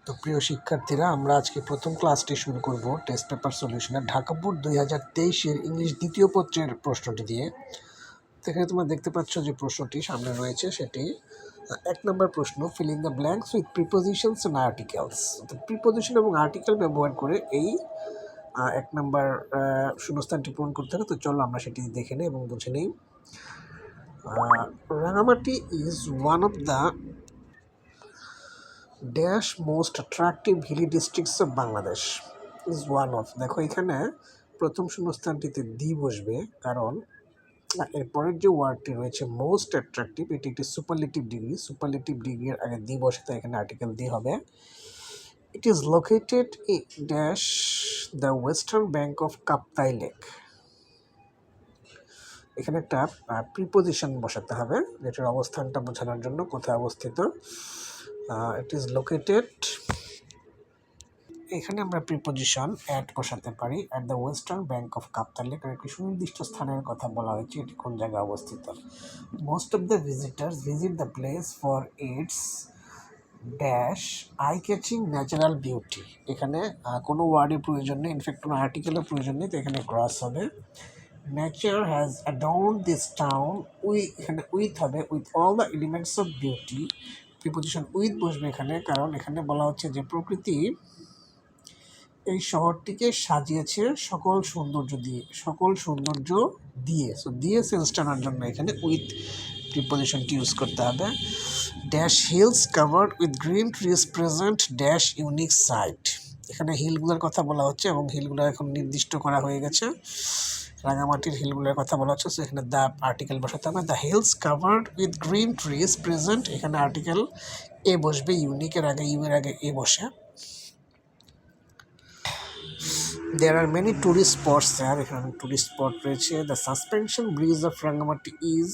তো প্রিয় শিক্ষার্থীরা, আমরা আজকে প্রথম ক্লাসটি শুরু করব টেস্ট পেপার সলিউশনের ঢাকা বোর্ড 2023-এর ইংলিশ দ্বিতীয় পত্রের প্রশ্নটি দিয়ে। তো এখানে তোমরা দেখতে পাচ্ছ যে প্রশ্নটি সামনে রয়েছে, সেটি 1 নম্বর প্রশ্ন, fill in the blanks with prepositions and articles. তো প্রিপোজিশন এবং আর্টিকেল ব্যবহার করে এই 1 নম্বর শূন্যস্থানটি পূরণ করতে হবে। তো চলো আমরা সেটি দেখে নিই এবং বুঝে নিই। Rangamati is one of the dash most attractive hilly districts of Bangladesh. Is one of, দেখো এখানে প্রথম শূন্যস্থানটিতে দি বসবে, কারণ এরপরের যে ওয়ার্ডটি রয়েছে মোস্ট অ্যাট্রাকটিভ, এটি একটি সুপারলেটিভ ডিগ্রি। সুপারলেটিভ ডিগ্রির আগে দি বসে, তো এখানে আর্টিকেল দি হবে। It is located in dash the western bank of Kaptai lake. এখানে একটা প্রিপোজিশন বসাতে হবে, যেটার অবস্থানটা বোঝানোর জন্য, কোথায় অবস্থিত। ইট ইজ লোকেটেড, এখানে আমরা প্রিপোজিশন অ্যাট বসাতে পারি, at the western bank of Kaptai lake. একটি সুনির্দিষ্ট স্থানের কথা বলা হয়েছে, এটি কোন জায়গায় অবস্থিত। Most of the visitors visit the place for its dash eye catching natural beauty. এখানে কোনো ওয়ার্ডের প্রয়োজন নেই, ইনফ্যাক্ট কোনো আর্টিকেলের প্রয়োজন নেই, তো এখানে ক্রস হবে। নেচার হ্যাজ অ্যাডর্নড দিস টাউন, এখানে উইথ হবে, with all the elements of beauty. Preposition with বসবে এখানে, কারণ এখানে বলা হচ্ছে যে প্রকৃতি এই শহরটিকে সাজিয়েছে সকল সৌন্দর্য দিয়ে, সকল সৌন্দর্য দিয়ে। সো দিয়ে সেন্সটা আনার জন্য এখানে উইথ প্রিপোজিশনটি ইউজ করতে হবে। Dash hills covered with green trees present dash unique site. এখানে হিলগুলোর কথা বলা হচ্ছে এবং হিলগুলো এখন নির্দিষ্ট করা হয়ে গেছে, রাঙামাটির হিলগুলোর কথা বলা হচ্ছে। সো এখানে দ্য আর্টিকেল বসাতে হবে। The hills covered with green trees present, এখানে আর্টিকেল এ বসবে, ইউনিকের আগে, ইউ এর আগে এ বসে। There are many tourist spots there, এখানে টুরিস্ট স্পট রয়েছে। The suspension bridge of Rangamati is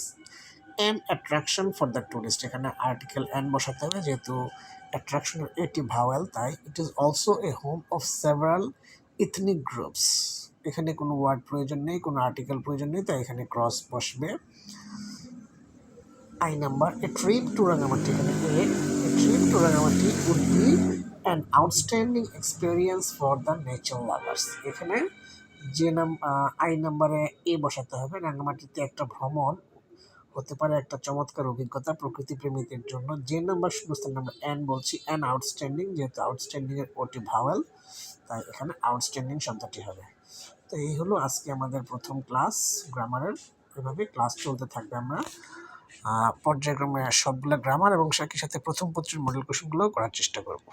an attraction for the tourist, এখানে আর্টিকেল অ্যান বসাতে হবে, যেহেতু অ্যাট্রাকশনের এটি ভাওয়েল, তাই। It is also a home of several ethnic groups, এখানে কোনো ওয়ার্ড প্রয়োজন নেই, কোনো আর্টিকেল প্রয়োজন নেই, তাই এখানে ক্রস বসবে। I number, a trip to Rangamati, এখানে a trip to Rangamati would be an outstanding experience for the nature lovers, এখানে যে আই নাম্বারে এ বসাতে হবে। রাঙ্গামাটিতে একটা ভ্রমণ হতে পারে একটা চমৎকার অভিজ্ঞতা প্রকৃতি প্রেমীদের জন্য। যে নাম্বার শূন্যস্থান আমরা অ্যান বলছি, অ্যান আউটস্ট্যান্ডিং, যেহেতু আউটস্ট্যান্ডিংয়ের ওটি ভাওয়েল, তাই এখানে আউটস্ট্যান্ডিং শব্দটি হবে। তো এই হলো আজকে আমাদের প্রথম ক্লাস গ্রামারের। এভাবে ক্লাস চলতে থাকবে, আমরা পর্যায়ক্রমে সবগুলো গ্রামার এবং সাথে সাথে প্রথম পত্রের মডেল কোশ্চেনগুলো করার চেষ্টা করব।